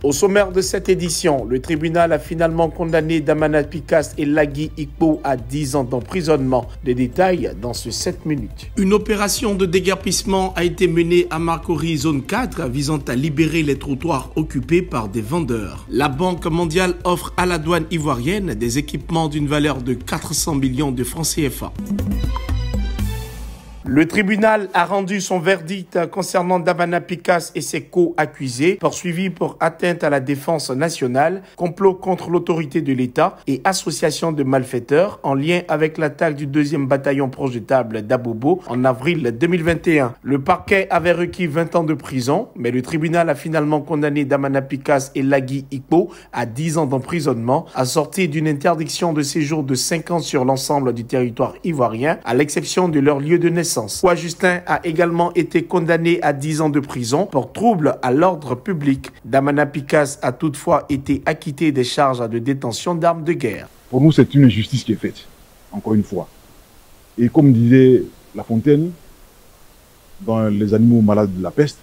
Au sommaire de cette édition, le tribunal a finalement condamné Damana Picasse et Lagui Ikpo à 10 ans d'emprisonnement. Des détails dans ce 7 minutes. Une opération de déguerpissement a été menée à Marcory zone 4 visant à libérer les trottoirs occupés par des vendeurs. La Banque mondiale offre à la douane ivoirienne des équipements d'une valeur de 400 millions de francs CFA. Le tribunal a rendu son verdict concernant Damana Picasse et ses co-accusés, poursuivis pour atteinte à la défense nationale, complot contre l'autorité de l'État et association de malfaiteurs en lien avec l'attaque du 2e bataillon projetable d'Abobo en avril 2021. Le parquet avait requis 20 ans de prison, mais le tribunal a finalement condamné Damana Picasse et Lagui Ikpo à 10 ans d'emprisonnement, assorti d'une interdiction de séjour de 5 ans sur l'ensemble du territoire ivoirien, à l'exception de leur lieu de naissance. Kwa Justin a également été condamné à 10 ans de prison pour trouble à l'ordre public. Damana Picasse a toutefois été acquitté des charges de détention d'armes de guerre. Pour nous, c'est une injustice qui est faite, encore une fois. Et comme disait La Fontaine, dans Les animaux malades de la peste,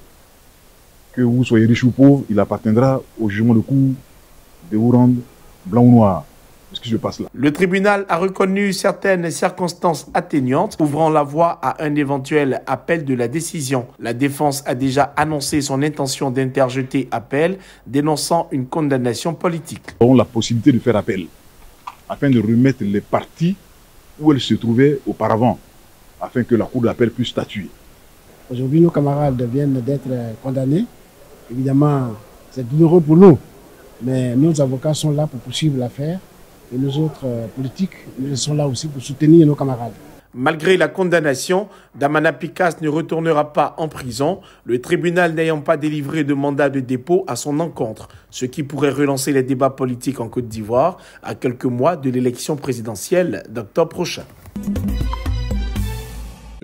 que vous soyez riche ou pauvre, il appartiendra au jugement de cour de vous rendre blanc ou noir. Ce qui se passe là. Le tribunal a reconnu certaines circonstances atténuantes, ouvrant la voie à un éventuel appel de la décision. La défense a déjà annoncé son intention d'interjeter appel, dénonçant une condamnation politique. Nous avons la possibilité de faire appel, afin de remettre les parties où elles se trouvaient auparavant, afin que la cour d'appel puisse statuer. Aujourd'hui, nos camarades viennent d'être condamnés. Évidemment, c'est douloureux pour nous, mais nos avocats sont là pour poursuivre l'affaire. Et nous autres politiques, nous sommes là aussi pour soutenir nos camarades. Malgré la condamnation, Damana Picasse ne retournera pas en prison, le tribunal n'ayant pas délivré de mandat de dépôt à son encontre, ce qui pourrait relancer les débats politiques en Côte d'Ivoire à quelques mois de l'élection présidentielle d'octobre prochain.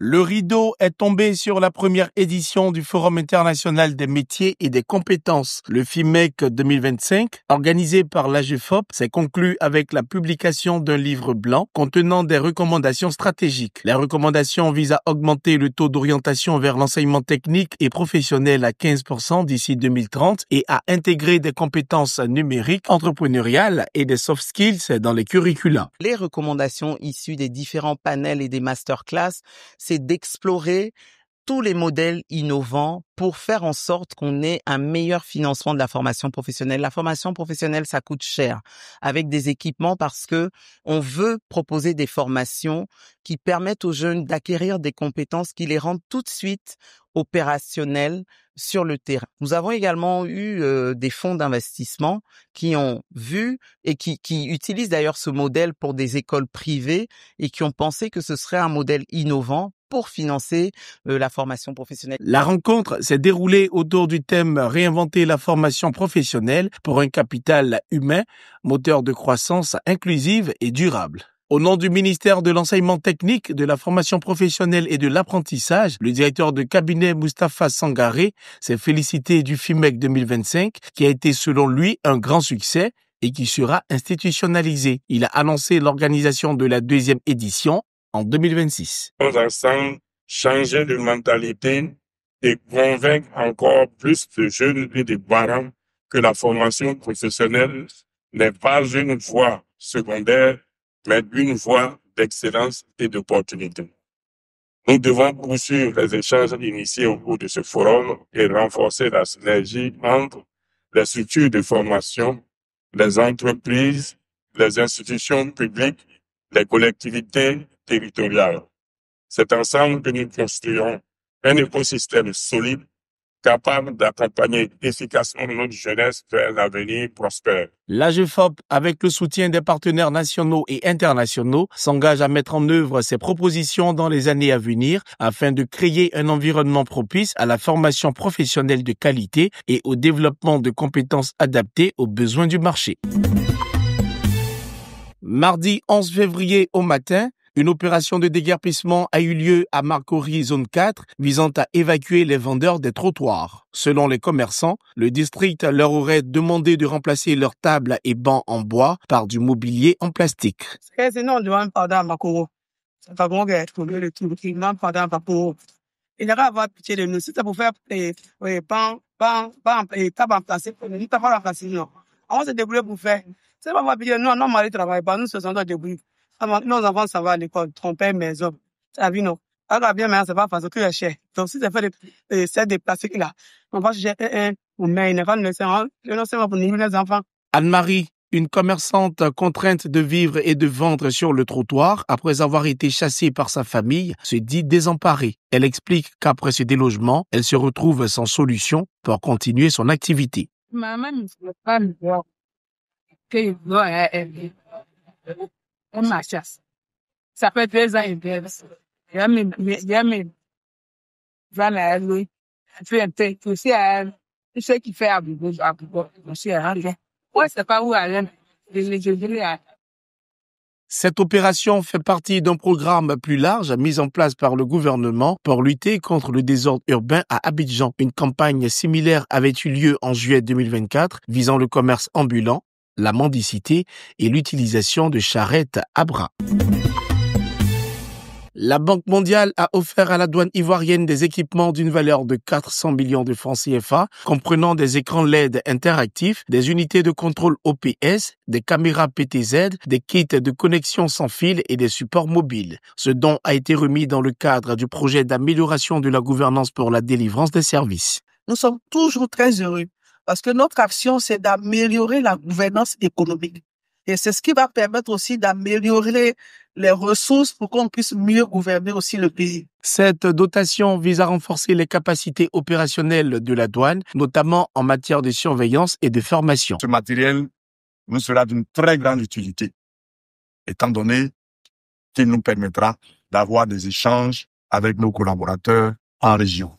Le rideau est tombé sur la première édition du Forum international des métiers et des compétences. Le FIMEC 2025, organisé par l'AGEFOP, s'est conclu avec la publication d'un livre blanc contenant des recommandations stratégiques. Les recommandations visent à augmenter le taux d'orientation vers l'enseignement technique et professionnel à 15% d'ici 2030 et à intégrer des compétences numériques, entrepreneuriales et des soft skills dans les curricula. Les recommandations issues des différents panels et des masterclass, c'est d'explorer tous les modèles innovants pour faire en sorte qu'on ait un meilleur financement de la formation professionnelle. La formation professionnelle, ça coûte cher avec des équipements parce que on veut proposer des formations qui permettent aux jeunes d'acquérir des compétences qui les rendent tout de suite opérationnels sur le terrain. Nous avons également eu des fonds d'investissement qui ont vu et qui utilisent d'ailleurs ce modèle pour des écoles privées et qui ont pensé que ce serait un modèle innovant pour financer la formation professionnelle. La rencontre s'est déroulée autour du thème « Réinventer la formation professionnelle pour un capital humain, moteur de croissance inclusive et durable ». Au nom du ministère de l'Enseignement technique, de la formation professionnelle et de l'apprentissage, le directeur de cabinet Moustapha Sangaré s'est félicité du FIMEC 2025 qui a été selon lui un grand succès et qui sera institutionnalisé. Il a annoncé l'organisation de la 2e édition en 2026. Nous ensemble changer de mentalité et convaincre encore plus de jeunes et de parents que la formation professionnelle n'est pas une voie secondaire, mais une voie d'excellence et d'opportunité. Nous devons poursuivre les échanges initiés au cours de ce forum et renforcer la synergie entre les structures de formation, les entreprises, les institutions publiques, les collectivités territoriales. C'est ensemble que nous construirons un écosystème solide, capable d'accompagner efficacement notre jeunesse vers l'avenir prospère. L'AGEFOP, avec le soutien des partenaires nationaux et internationaux, s'engage à mettre en œuvre ces propositions dans les années à venir afin de créer un environnement propice à la formation professionnelle de qualité et au développement de compétences adaptées aux besoins du marché. Mardi 11 février au matin, une opération de déguerpissement a eu lieu à Marcory zone 4 visant à évacuer les vendeurs des trottoirs. Selon les commerçants, le district leur aurait demandé de remplacer leurs tables et bancs en bois par du mobilier en plastique. Il devrait avoir pitié de nous. Si c'est pour faire bancs pas remplacer, nous pas remplacer, non. On va se débrouiller pour faire. C'est pas moi dire, non, mari travaille pas, nous se sommes débrouillés. Nos enfants, ça va à l'école, tromper maison. Ça vie, non. Alors, bien, maintenant, c'est pas parce que c'est cher. Donc, si c'est fait c'est déplacer là, on va chercher ou mais il n'est pas pour nous, les enfants. Anne-Marie, une commerçante contrainte de vivre et de vendre sur le trottoir après avoir été chassée par sa famille, se dit désemparée. Elle explique qu'après ce délogement, elle se retrouve sans solution pour continuer son activité. Maman ne veut pas me voir. Que elle m'a chassé. Ça fait 2 ans et demi. Il y a mes voilà, lui. Fait un peu, aussi à elle. Ce qui fait à Boubou, aussi à elle. Ouais, c'est pas où elle est. Cette opération fait partie d'un programme plus large mis en place par le gouvernement pour lutter contre le désordre urbain à Abidjan. Une campagne similaire avait eu lieu en juillet 2024 visant le commerce ambulant, la mendicité et l'utilisation de charrettes à bras. La Banque mondiale a offert à la douane ivoirienne des équipements d'une valeur de 400 millions de francs CFA, comprenant des écrans LED interactifs, des unités de contrôle OPS, des caméras PTZ, des kits de connexion sans fil et des supports mobiles. Ce don a été remis dans le cadre du projet d'amélioration de la gouvernance pour la délivrance des services. Nous sommes toujours très heureux parce que notre action, c'est d'améliorer la gouvernance économique. Et c'est ce qui va permettre aussi d'améliorer les ressources pour qu'on puisse mieux gouverner aussi le pays. Cette dotation vise à renforcer les capacités opérationnelles de la douane, notamment en matière de surveillance et de formation. Ce matériel nous sera d'une très grande utilité, étant donné qu'il nous permettra d'avoir des échanges avec nos collaborateurs en région.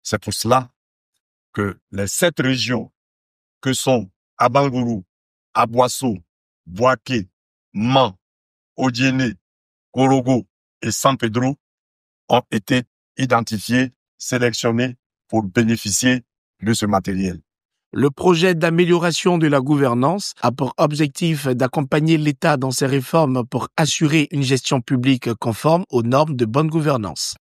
C'est pour cela que les 7 régions que sont Abangourou, Aboissou, Boaké, Man, Odiéné, Korogo et San Pedro ont été identifiés, sélectionnés pour bénéficier de ce matériel. Le projet d'amélioration de la gouvernance a pour objectif d'accompagner l'État dans ses réformes pour assurer une gestion publique conforme aux normes de bonne gouvernance.